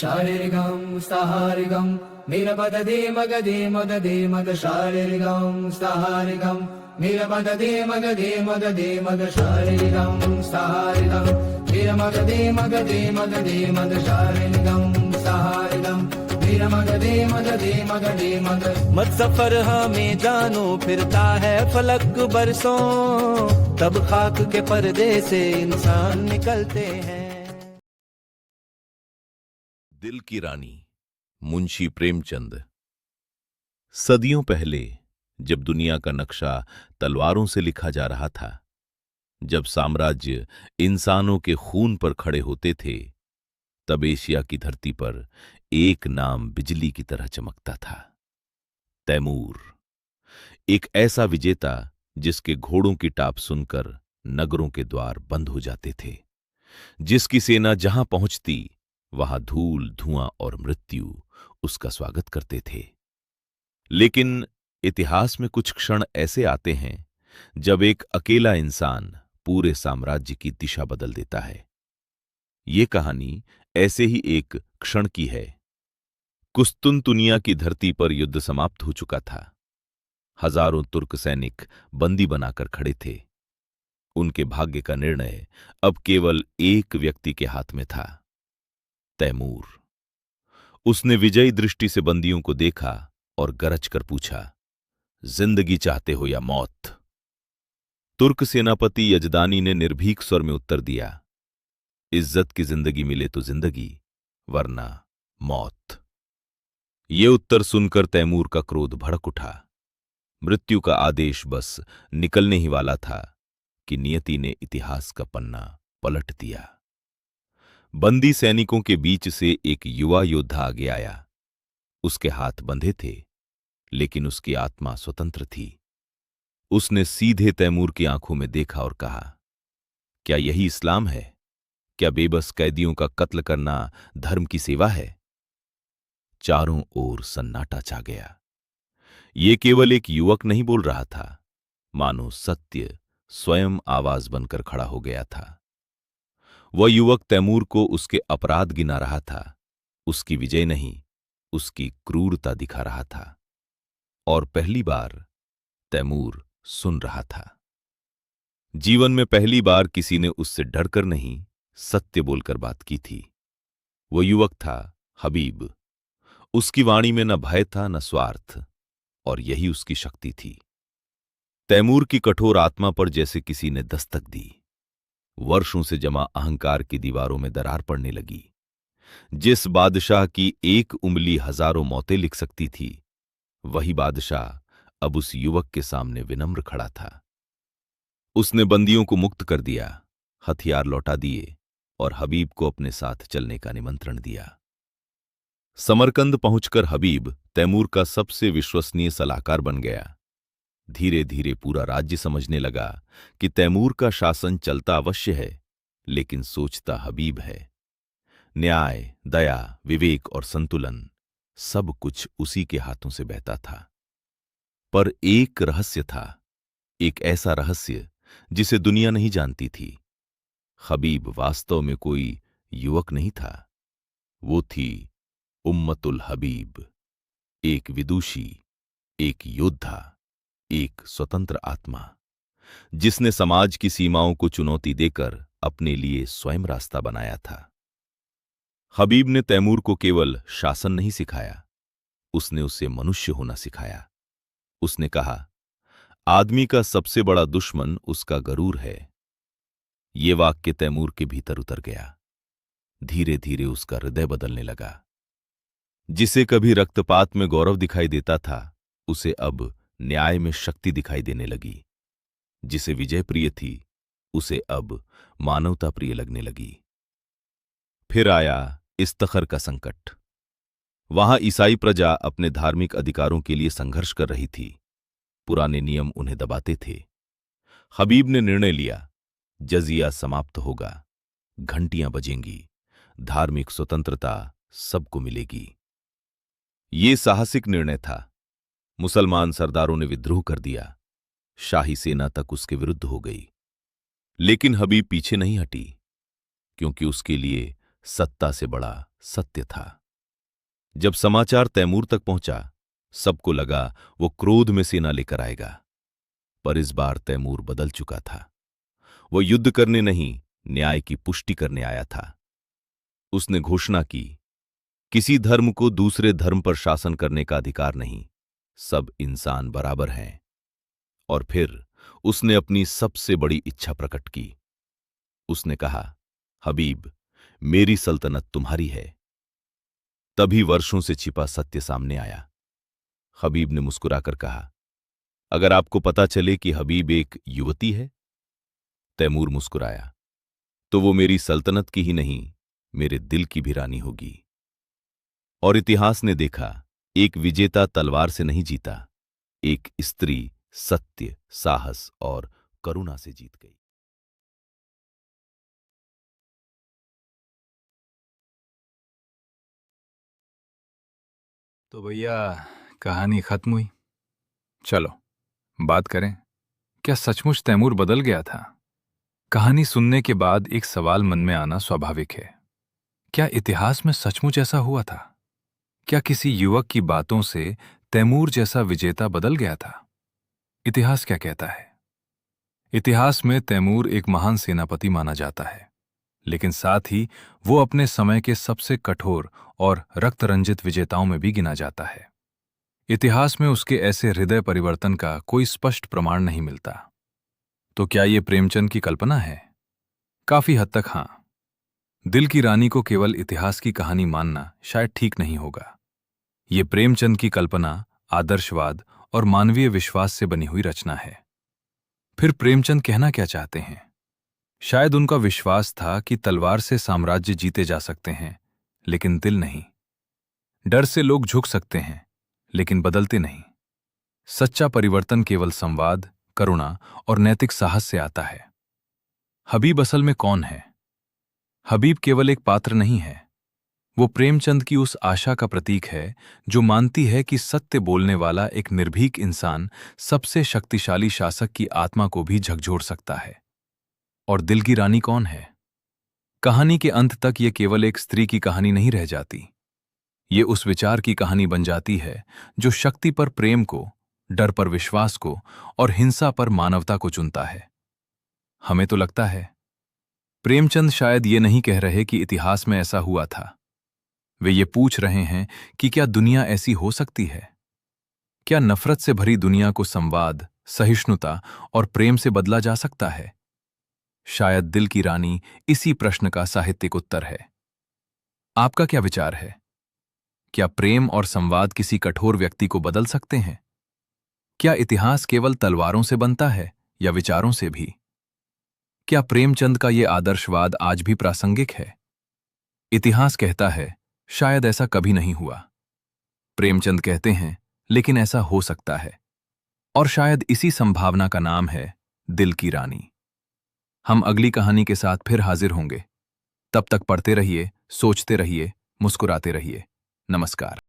शारीरिकं सहारिकं नीलपददे मगदे मददे मद शारीरिकं सहारिकं नीलपददे मगदे मददे मद शारीरिकं सहारिकं नीलमगदे मगदे मददे मद शारीरिकं सहारिकं नीलमगदे मददे मगदे मद। मत सफर हमें जानो फिरता है फलक बरसों, तब खाक के पर्दे से इंसान निकलते हैं। दिल की रानी मुंशी प्रेमचंद। सदियों पहले जब दुनिया का नक्शा तलवारों से लिखा जा रहा था, जब साम्राज्य इंसानों के खून पर खड़े होते थे, तब एशिया की धरती पर एक नाम बिजली की तरह चमकता था, तैमूर। एक ऐसा विजेता जिसके घोड़ों की टाप सुनकर नगरों के द्वार बंद हो जाते थे, जिसकी सेना जहां पहुंचती वहां धूल, धुआं और मृत्यु उसका स्वागत करते थे। लेकिन इतिहास में कुछ क्षण ऐसे आते हैं जब एक अकेला इंसान पूरे साम्राज्य की दिशा बदल देता है। ये कहानी ऐसे ही एक क्षण की है। कुस्तुनतुनिया की धरती पर युद्ध समाप्त हो चुका था। हजारों तुर्क सैनिक बंदी बनाकर खड़े थे। उनके भाग्य का निर्णय अब केवल एक व्यक्ति के हाथ में था, तैमूर। उसने विजयी दृष्टि से बंदियों को देखा और गरज कर पूछा, जिंदगी चाहते हो या मौत? तुर्क सेनापति यजदानी ने निर्भीक स्वर में उत्तर दिया, इज्जत की जिंदगी मिले तो जिंदगी, वरना मौत। ये उत्तर सुनकर तैमूर का क्रोध भड़क उठा। मृत्यु का आदेश बस निकलने ही वाला था कि नियति ने इतिहास का पन्ना पलट दिया। बंदी सैनिकों के बीच से एक युवा योद्धा आगे आया। उसके हाथ बंधे थे, लेकिन उसकी आत्मा स्वतंत्र थी। उसने सीधे तैमूर की आंखों में देखा और कहा, क्या यही इस्लाम है? क्या बेबस कैदियों का कत्ल करना धर्म की सेवा है? चारों ओर सन्नाटा छा गया। ये केवल एक युवक नहीं बोल रहा था, मानो सत्य स्वयं आवाज बनकर खड़ा हो गया था। वह युवक तैमूर को उसके अपराध गिना रहा था, उसकी विजय नहीं, उसकी क्रूरता दिखा रहा था। और पहली बार तैमूर सुन रहा था। जीवन में पहली बार किसी ने उससे डरकर नहीं, सत्य बोलकर बात की थी। वो युवक था हबीब। उसकी वाणी में न भय था न स्वार्थ, और यही उसकी शक्ति थी। तैमूर की कठोर आत्मा पर जैसे किसी ने दस्तक दी। वर्षों से जमा अहंकार की दीवारों में दरार पड़ने लगी। जिस बादशाह की एक उंगली हजारों मौतें लिख सकती थी, वही बादशाह अब उस युवक के सामने विनम्र खड़ा था। उसने बंदियों को मुक्त कर दिया, हथियार लौटा दिए और हबीब को अपने साथ चलने का निमंत्रण दिया। समरकंद पहुंचकर हबीब तैमूर का सबसे विश्वसनीय सलाहकार बन गया। धीरे धीरे पूरा राज्य समझने लगा कि तैमूर का शासन चलता अवश्य है, लेकिन सोचता हबीब है। न्याय, दया, विवेक और संतुलन सब कुछ उसी के हाथों से बहता था। पर एक रहस्य था, एक ऐसा रहस्य जिसे दुनिया नहीं जानती थी। हबीब वास्तव में कोई युवक नहीं था, वो थी उम्मतुल हबीब, एक विदुषी, एक योद्धा, एक स्वतंत्र आत्मा, जिसने समाज की सीमाओं को चुनौती देकर अपने लिए स्वयं रास्ता बनाया था। हबीब ने तैमूर को केवल शासन नहीं सिखाया, उसने उसे मनुष्य होना सिखाया। उसने कहा, आदमी का सबसे बड़ा दुश्मन उसका गरूर है। ये वाक्य तैमूर के भीतर उतर गया। धीरे धीरे उसका हृदय बदलने लगा। जिसे कभी रक्तपात में गौरव दिखाई देता था, उसे अब न्याय में शक्ति दिखाई देने लगी। जिसे विजय प्रिय थी, उसे अब मानवता प्रिय लगने लगी। फिर आया इस्तखर का संकट। वहां ईसाई प्रजा अपने धार्मिक अधिकारों के लिए संघर्ष कर रही थी। पुराने नियम उन्हें दबाते थे। हबीब ने निर्णय लिया, जजिया समाप्त होगा, घंटियां बजेंगी, धार्मिक स्वतंत्रता सबको मिलेगी। ये साहसिक निर्णय था। मुसलमान सरदारों ने विद्रोह कर दिया। शाही सेना तक उसके विरुद्ध हो गई। लेकिन हबीब पीछे नहीं हटी, क्योंकि उसके लिए सत्ता से बड़ा सत्य था। जब समाचार तैमूर तक पहुंचा, सबको लगा वो क्रोध में सेना लेकर आएगा। पर इस बार तैमूर बदल चुका था। वो युद्ध करने नहीं, न्याय की पुष्टि करने आया था। उसने घोषणा की, किसी धर्म को दूसरे धर्म पर शासन करने का अधिकार नहीं, सब इंसान बराबर हैं। और फिर उसने अपनी सबसे बड़ी इच्छा प्रकट की। उसने कहा, हबीब, मेरी सल्तनत तुम्हारी है। तभी वर्षों से छिपा सत्य सामने आया। हबीब ने मुस्कुराकर कहा, अगर आपको पता चले कि हबीब एक युवती है? तैमूर मुस्कुराया, तो वो मेरी सल्तनत की ही नहीं, मेरे दिल की भी रानी होगी। और इतिहास ने देखा, एक विजेता तलवार से नहीं जीता, एक स्त्री सत्य, साहस और करुणा से जीत गई। तो भैया, कहानी खत्म हुई। चलो बात करें, क्या सचमुच तैमूर बदल गया था? कहानी सुनने के बाद एक सवाल मन में आना स्वाभाविक है। क्या इतिहास में सचमुच ऐसा हुआ था? क्या किसी युवक की बातों से तैमूर जैसा विजेता बदल गया था? इतिहास क्या कहता है? इतिहास में तैमूर एक महान सेनापति माना जाता है, लेकिन साथ ही वो अपने समय के सबसे कठोर और रक्तरंजित विजेताओं में भी गिना जाता है। इतिहास में उसके ऐसे हृदय परिवर्तन का कोई स्पष्ट प्रमाण नहीं मिलता। तो क्या ये प्रेमचंद की कल्पना है? काफी हद तक हां। दिल की रानी को केवल इतिहास की कहानी मानना शायद ठीक नहीं होगा। ये प्रेमचंद की कल्पना, आदर्शवाद और मानवीय विश्वास से बनी हुई रचना है। फिर प्रेमचंद कहना क्या चाहते हैं? शायद उनका विश्वास था कि तलवार से साम्राज्य जीते जा सकते हैं, लेकिन दिल नहीं। डर से लोग झुक सकते हैं, लेकिन बदलते नहीं। सच्चा परिवर्तन केवल संवाद, करुणा और नैतिक साहस से आता है। हबीब असल में कौन है? हबीब केवल एक पात्र नहीं है, वो प्रेमचंद की उस आशा का प्रतीक है जो मानती है कि सत्य बोलने वाला एक निर्भीक इंसान सबसे शक्तिशाली शासक की आत्मा को भी झकझोर सकता है। और दिल की रानी कौन है? कहानी के अंत तक ये केवल एक स्त्री की कहानी नहीं रह जाती। ये उस विचार की कहानी बन जाती है जो शक्ति पर प्रेम को, डर पर विश्वास को और हिंसा पर मानवता को चुनता है। हमें तो लगता है प्रेमचंद शायद ये नहीं कह रहे कि इतिहास में ऐसा हुआ था। वे ये पूछ रहे हैं कि क्या दुनिया ऐसी हो सकती है? क्या नफरत से भरी दुनिया को संवाद, सहिष्णुता और प्रेम से बदला जा सकता है? शायद दिल की रानी इसी प्रश्न का साहित्यिक उत्तर है। आपका क्या विचार है? क्या प्रेम और संवाद किसी कठोर व्यक्ति को बदल सकते हैं? क्या इतिहास केवल तलवारों से बनता है या विचारों से भी? क्या प्रेमचंद का ये आदर्शवाद आज भी प्रासंगिक है? इतिहास कहता है, शायद ऐसा कभी नहीं हुआ। प्रेमचंद कहते हैं, लेकिन ऐसा हो सकता है। और शायद इसी संभावना का नाम है दिल की रानी। हम अगली कहानी के साथ फिर हाजिर होंगे। तब तक पढ़ते रहिए, सोचते रहिए, मुस्कुराते रहिए। नमस्कार।